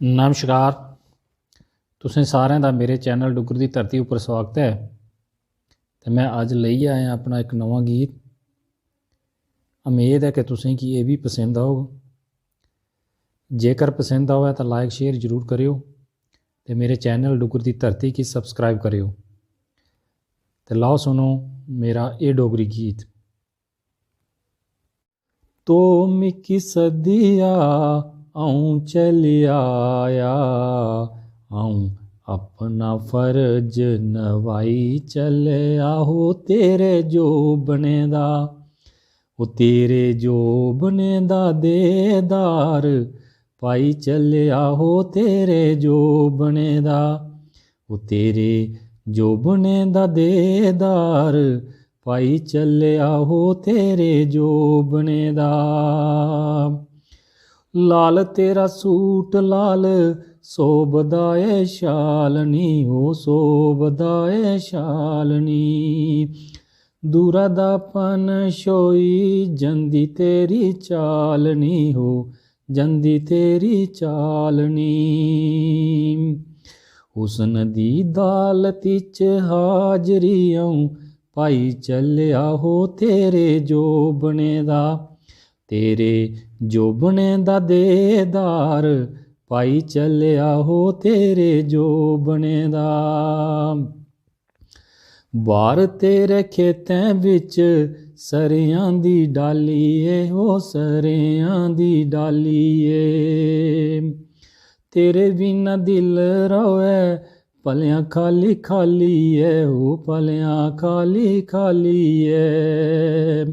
नमस्कार। तुसें सारें दा मेरे चैनल डुग्गर दी धरती उप्पर स्वागत है। ते मैं अज लेइयै आया अपना एक नवां गीत। उम्मीद है कि तुसें गी एह् बी पसंद आग। जेकर पसंद आवै तां लाइक शेयर जरूर करेओ ते मेरे चैनल डुग्गर दी धरती गी सबसक्राइब करेओ। ते लाओ सुनो मेरा एह् डोगरी गीत। तो मिकी सद्दिया अऊं चली आया, अऊं अपना फर्ज नवाई चलेआ हो तेरे जोबने दा। ओ तेरे जोबने दा देदार पाई चलेआ हो तेरे जोबने दा। ओ तेरे जोबने दा देदार पाई चलेआ हो तेरे जोबने दा। लाल तेरा सूट लाल सोभदा ए शालनी, हो सोभदा ए शालनी। दूरा दा पन छोई जंदी तेरी चालनी, हो जंदी तेरी चालनी। हुस्न दी दालती च हाजरी अऊं पाई चलेआ हो तेरे जोबने दा। तेरे जोबने दा देदार पाई चलेआ हो तेरे जोबने दा। बाहर तेरे खेतें बिच सरेआं दी डाली ए, हो सरेआं दी डाली ए। तेरे बिना दिल रोए भलेआं खाली खाली ऐ, हो भलेआं खाली खाली ऐ।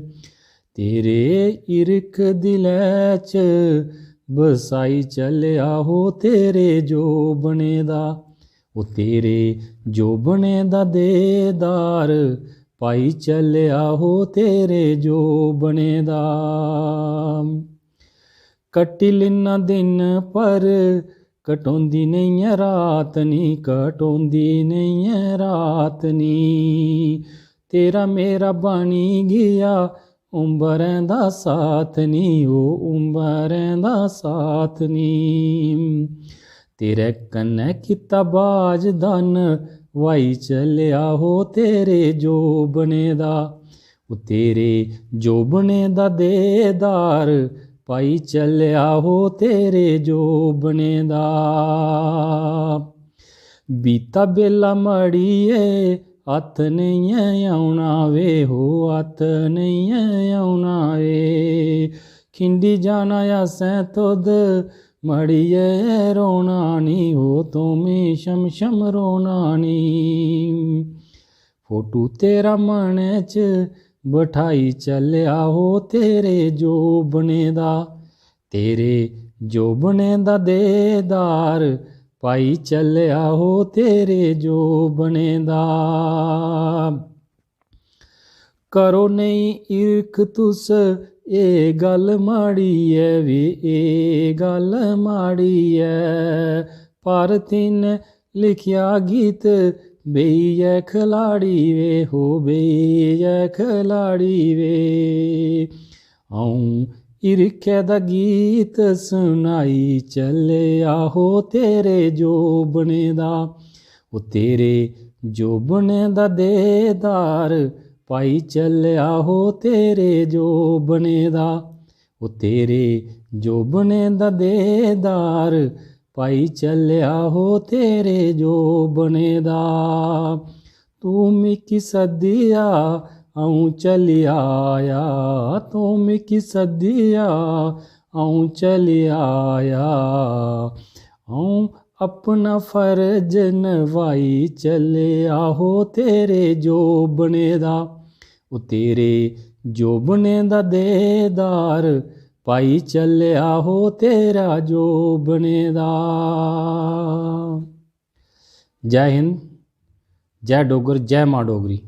तेरे इरक दिलै च बसाई चलेआ हो तेरे जोबने दा। ओ तेरे जोबने दा देदार पाई चलेआ हो तेरे जोबने दा। कट्टी लिन्ना दिन पर कटोंदी नेईं ऐ रात नी, कटोंदी नेईं ऐ रात नी। तेरा मेरा बनी गेआ उम्बरें दा साथ नी, ओ उम्बरें दा साथ नी। तेरे कन्नै कीता बाज दन वाई चलेआ हो तेरे जोबने दा। ओ तेरे जोबने दा देदार पाई चलेआ हो तेरे जोबने दा। बीता बेला मड़िए हत्थ नेईं ऐ औना वे, हो हत्थ नेईं ऐ औना वे। खिंडी जाना असें तुद मड़िए रोना नी, हो तुमी शम शम रोना नी। फोटू तेरा मनै च बठाई चलेआ हो तेरे जोबने दा। तेरे जोबने दा देदार पाई चलेआ हो तेरे जोबने दा। करो नेईं इरख तुस एह् गल्ल माड़ी ऐ वे, एह् गल्ल माड़ी ऐ। भारती ने लिखेआ गीत बेहियै खलाड़ी वे, हो बेहियै खलाड़ी वे। अऊं हिरखै दा गीत सुनाई चलेआ हो तेरे जोबने दा। ओ तेरे जोबने दा देदार पाई चलेआ हो तेरे जोबने दा। ओ तेरे जोबने दा देदार पाई चलेआ हो तेरे जोबने दा। तू मिकी सद्दिया अऊं चली आया, तू मिकी सद्दिया अऊं चली आया। अऊं अपना फर्ज नवाई चलेआ हो तेरे जोबने दा। ओ तेरे जोबने दा देदार पाई चलेआ हो तेरा जोबने दा। जय हिंद, जय डुग्गर, जय मां डोगरी।